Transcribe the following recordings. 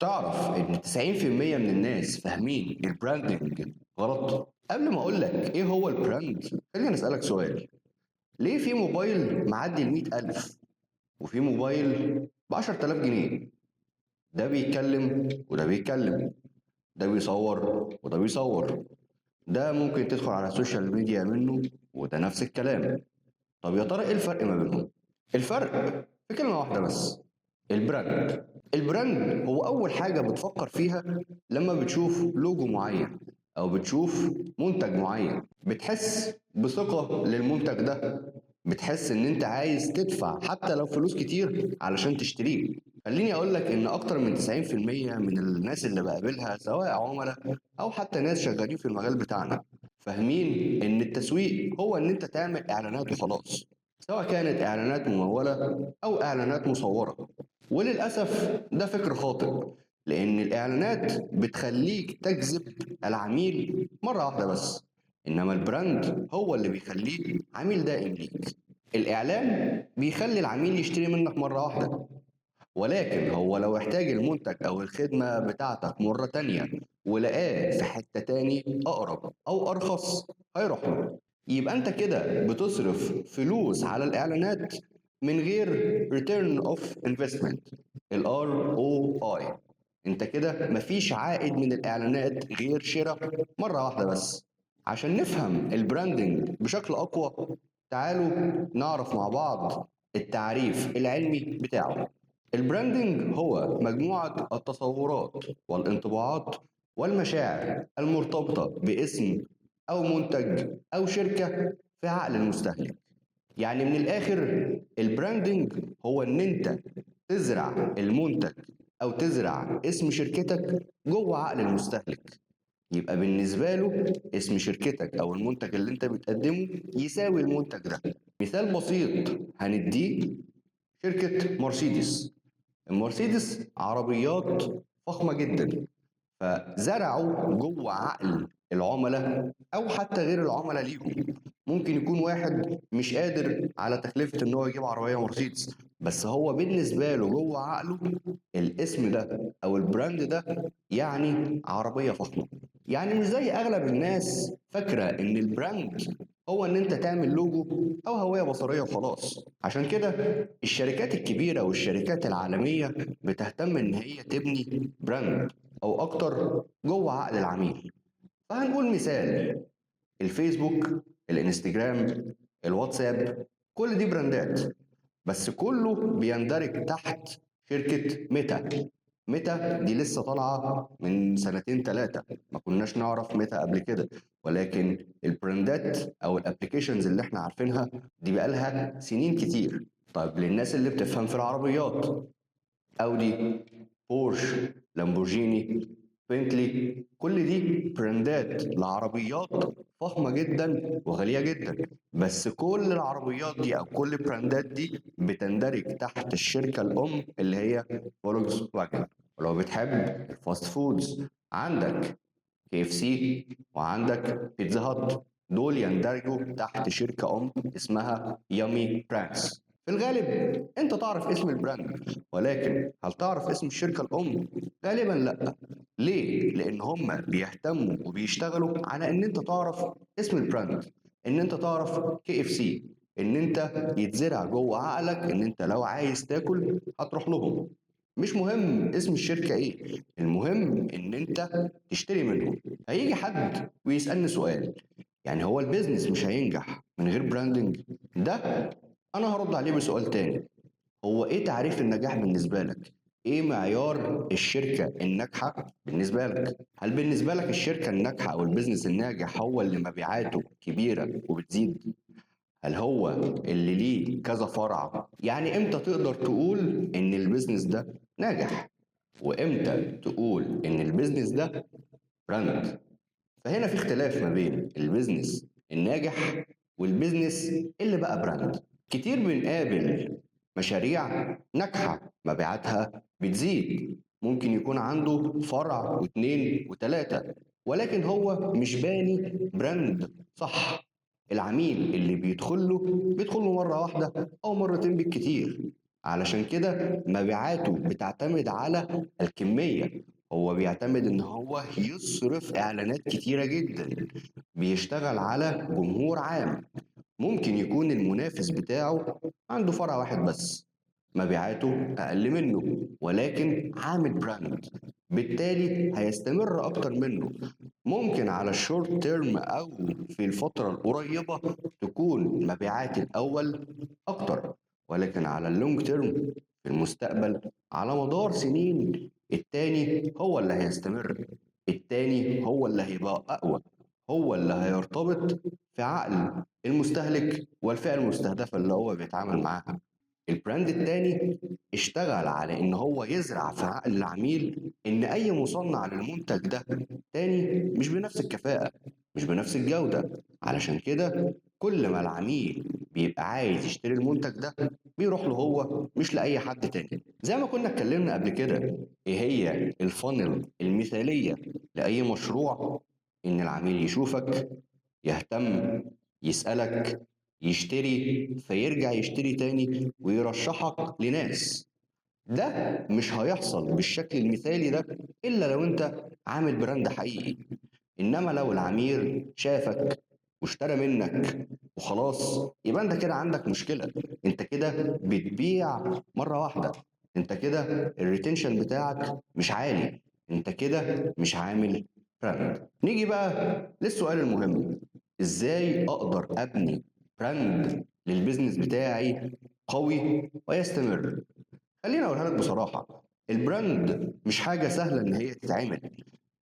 تعرف إن 90% من الناس فاهمين البراندنج غلط؟ قبل ما أقول لك إيه هو البراند، خليني أسألك سؤال. ليه في موبايل معدي ال 100,000 وفي موبايل ب 10,000 جنيه؟ ده بيتكلم وده بيتكلم، ده بيصور وده بيصور، ده ممكن تدخل على السوشيال ميديا منه وده نفس الكلام. طب يا ترى ايه الفرق ما بينهم؟ الفرق في كلمة واحدة بس: البراند. البراند هو أول حاجة بتفكر فيها لما بتشوف لوجو معين أو بتشوف منتج معين، بتحس بثقة للمنتج ده، بتحس إن أنت عايز تدفع حتى لو فلوس كتير علشان تشتريه. خليني أقول لك إن أكتر من 90% من الناس اللي بقابلها، سواء عملاء أو حتى ناس شغالين في المجال بتاعنا، فاهمين إن التسويق هو إن أنت تعمل إعلانات وخلاص، سواء كانت إعلانات ممولة أو إعلانات مصورة. وللأسف ده فكر خاطئ، لأن الإعلانات بتخليك تجذب العميل مرة واحدة بس، إنما البراند هو اللي بيخليك عميل دائم ليك. الإعلان بيخلي العميل يشتري منك مرة واحدة، ولكن هو لو احتاج المنتج أو الخدمة بتاعتك مرة تانية ولقاه في حتة تاني أقرب أو أرخص هيروح له. يبقى أنت كده بتصرف فلوس على الإعلانات من غير return of investment، ال ROI. أنت كده مفيش عائد من الإعلانات غير شراء مرة واحدة بس. عشان نفهم البراندنج بشكل أقوى، تعالوا نعرف مع بعض التعريف العلمي بتاعه. البراندنج هو مجموعة التصورات والانطباعات والمشاعر المرتبطة باسم أو منتج أو شركة في عقل المستهلك. يعني من الآخر، البراندنج هو إن أنت تزرع المنتج أو تزرع اسم شركتك جوه عقل المستهلك، يبقى بالنسبة له اسم شركتك أو المنتج اللي أنت بتقدمه يساوي المنتج ده. مثال بسيط هنديه: شركة مرسيدس. المرسيدس عربيات فخمة جدا، فزرعوا جوه عقل العملاء او حتى غير العملاء ليهم. ممكن يكون واحد مش قادر على تكلفة ان هو يجيب عربية مرسيدس، بس هو بالنسبة له جوه عقله الاسم ده او البراند ده يعني عربية فخمة. يعني مش زي اغلب الناس فاكرة ان البراند هو ان انت تعمل لوجو او هوية بصرية وخلاص. عشان كده الشركات الكبيرة والشركات العالمية بتهتم ان هي تبني براند او اكتر جوه عقل العميل. فهنقول مثال: الفيسبوك، الانستجرام، الواتساب، كل دي براندات، بس كله بيندرج تحت شركة ميتا. ميتا دي لسه طالعة من سنتين ثلاثة، ما كناش نعرف ميتا قبل كده، ولكن البراندات أو الابليكيشنز اللي احنا عارفينها دي بقالها سنين كتير. طيب للناس اللي بتفهم في العربيات: اودي، بورش، لامبورجيني، بنتلي، كل دي براندات لعربيات فخمة جدا وغالية جدا، بس كل العربيات دي او كل البراندات دي بتندرج تحت الشركة الام اللي هي فولكس واجن. ولو بتحب الفاست فودز، عندك KFC وعندك بيتزا هات، دول يندرجوا تحت شركة اسمها يامي براندز. في الغالب انت تعرف اسم البراند، ولكن هل تعرف اسم الشركة الأم؟ غالبا لا. ليه؟ لأن هم بيهتموا وبيشتغلوا على إن أنت تعرف اسم البراند، إن أنت تعرف KFC، إن أنت يتزرع جوه عقلك إن أنت لو عايز تاكل هتروح لهم. مش مهم اسم الشركة إيه، المهم إن أنت تشتري منهم. هيجي حد ويسألني سؤال: يعني هو البيزنس مش هينجح من غير براندنج؟ ده أنا هرد عليه بسؤال تاني: هو إيه تعريف النجاح بالنسبة لك؟ إيه معيار الشركة الناجحة بالنسبة لك؟ هل بالنسبة لك الشركة الناجحة أو البيزنس الناجح هو اللي مبيعاته كبيرة وبتزيد؟ هل هو اللي ليه كذا فرع؟ يعني إمتى تقدر تقول إن البيزنس ده ناجح؟ وإمتى تقول إن البيزنس ده براند؟ فهنا في اختلاف ما بين البيزنس الناجح والبيزنس اللي بقى براند. كتير بنقابل مشاريع ناجحة مبيعاتها بتزيد، ممكن يكون عنده فرع واثنين وثلاثة، ولكن هو مش باني براند صح. العميل اللي بيدخل له مرة واحدة أو مرتين بالكتير، علشان كده مبيعاته بتعتمد على الكمية. هو بيعتمد إن هو يصرف إعلانات كتيرة جدا، بيشتغل على جمهور عام. ممكن يكون المنافس بتاعه عنده فرع واحد بس، مبيعاته أقل منه، ولكن عامل براند، بالتالي هيستمر أكتر منه. ممكن على الشورت تيرم أو في الفترة القريبة تكون مبيعات الأول أكتر، ولكن على اللونج تيرم في المستقبل، على مدار سنين، التاني هو اللي هيستمر، التاني هو اللي هيبقى أقوى، هو اللي هيرتبط في عقل المستهلك والفئة المستهدفة اللي هو بيتعامل معاها. البراند التاني اشتغل على ان هو يزرع في عقل العميل ان اي مصنع للمنتج ده تاني مش بنفس الكفاءة، مش بنفس الجودة. علشان كده كل ما العميل بيبقى عايز يشتري المنتج ده بيروح له هو، مش لأي حد تاني. زي ما كنا اتكلمنا قبل كده، ايه هي الفانل المثالية لأي مشروع؟ ان العميل يشوفك، يهتم، يسألك، يشتري، فيرجع يشتري تاني ويرشحك لناس. ده مش هيحصل بالشكل المثالي ده إلا لو أنت عامل براند حقيقي. إنما لو العميل شافك واشترى منك وخلاص، يبقى أنت كده عندك مشكلة. أنت كده بتبيع مرة واحدة، أنت كده الريتنشن بتاعك مش عالي، أنت كده مش عامل براند. نيجي بقى للسؤال المهم: إزاي أقدر أبني براند للبيزنس بتاعي قوي ويستمر؟ خليني اقولها لك بصراحة، البراند مش حاجة سهلة ان هي تتعمل،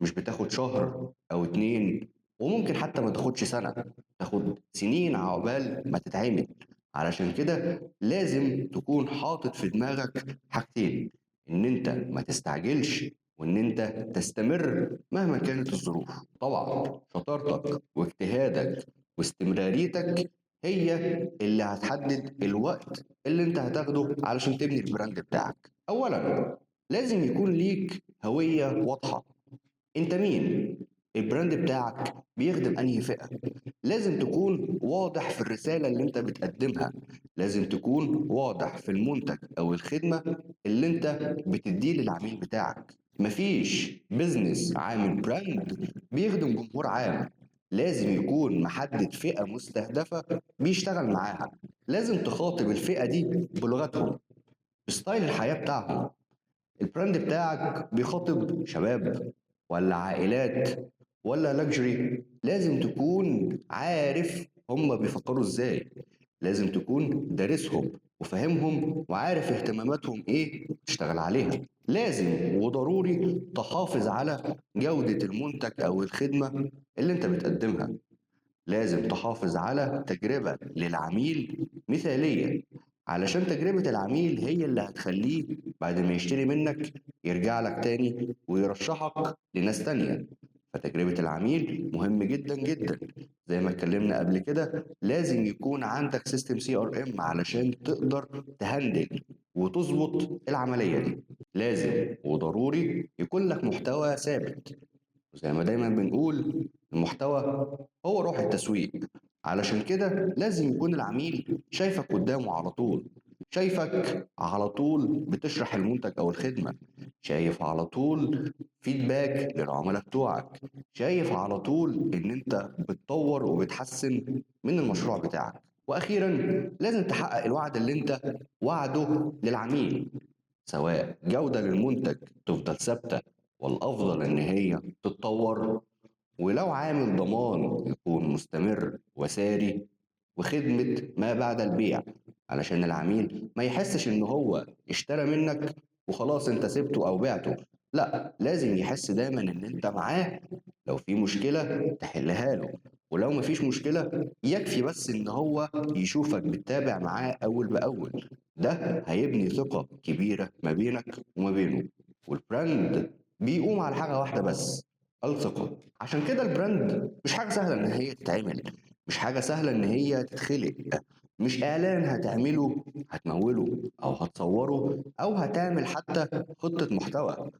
مش بتاخد شهر او اتنين، وممكن حتى ما تاخدش سنة، تاخد سنين عقبال ما تتعمل. علشان كده لازم تكون حاطط في دماغك حاجتين: ان انت ما تستعجلش، وان انت تستمر مهما كانت الظروف. طبعا شطارتك واجتهادك واستمراريتك هي اللي هتحدد الوقت اللي انت هتاخده علشان تبني البراند بتاعك. اولا لازم يكون ليك هوية واضحة. انت مين؟ البراند بتاعك بيخدم انهي فئة؟ لازم تكون واضح في الرسالة اللي انت بتقدمها، لازم تكون واضح في المنتج او الخدمة اللي انت بتديه للعميل بتاعك. مفيش بيزنس عامل براند بيخدم جمهور عام، لازم يكون محدد فئة مستهدفة بيشتغل معاها. لازم تخاطب الفئة دي بلغتهم، بستايل الحياة بتاعهم. البراند بتاعك بيخاطب شباب ولا عائلات ولا لاكجري؟ لازم تكون عارف هم بيفكروا ازاي، لازم تكون دارسهم وفاهمهم وعارف اهتماماتهم ايه تشتغل عليها. لازم وضروري تحافظ على جودة المنتج او الخدمة اللي انت بتقدمها، لازم تحافظ على تجربة للعميل مثالية، علشان تجربة العميل هي اللي هتخليه بعد ما يشتري منك يرجع لك تاني ويرشحك لناس تانية. فتجربة العميل مهم جدا جدا. زي ما اتكلمنا قبل كده، لازم يكون عندك سيستم CRM علشان تقدر تهندل وتظبط العملية دي. لازم وضروري يكون لك محتوى ثابت، وزي ما دايما بنقول المحتوى هو روح التسويق. علشان كده لازم يكون العميل شايفك قدامه على طول، شايفك على طول بتشرح المنتج او الخدمة، شايف على طول فيدباك للعملاء بتوعك، شايف على طول ان انت بتطور وبتحسن من المشروع بتاعك. واخيرا لازم تحقق الوعد اللي انت وعده للعميل، سواء جودة للمنتج تفضل ثابتة والأفضل إن هي تتطور، ولو عامل ضمان يكون مستمر وساري، وخدمة ما بعد البيع علشان العميل ما يحسش إن هو اشترى منك وخلاص أنت سبته أو بعته. لا، لازم يحس دايما إن أنت معاه، لو في مشكلة تحلها له، ولو مفيش مشكلة يكفي بس إن هو يشوفك بتتابع معاه أول بأول. ده هيبني ثقة كبيرة ما بينك وما بينه. والبراند بيقوم على حاجة واحدة بس: الثقة. عشان كده البراند مش حاجة سهلة إن هي تتعمل، مش حاجة سهلة إن هي تتخلق، مش إعلان هتعمله هتموله أو هتصوره أو هتعمل حتى خطة محتوى.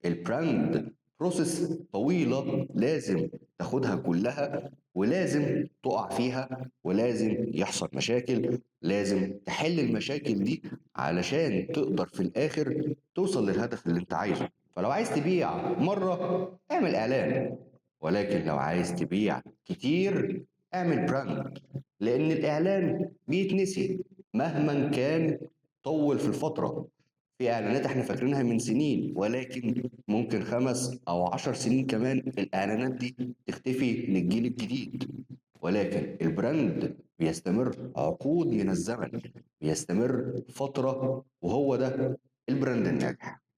البراند بروسيس طويلة لازم تاخدها كلها ولازم تقع فيها ولازم يحصل مشاكل، لازم تحل المشاكل دي علشان تقدر في الآخر توصل للهدف اللي انت عايزه. فلو عايز تبيع مرة اعمل إعلان، ولكن لو عايز تبيع كتير اعمل براند، لأن الإعلان بيتنسي مهما كان طول في الفترة. في إعلانات إحنا فاكرينها من سنين، ولكن ممكن 5 أو 10 سنين كمان الإعلانات دي تختفي للجيل الجديد. ولكن البراند بيستمر عقود من الزمن، بيستمر فترة، وهو ده البراند الناجح.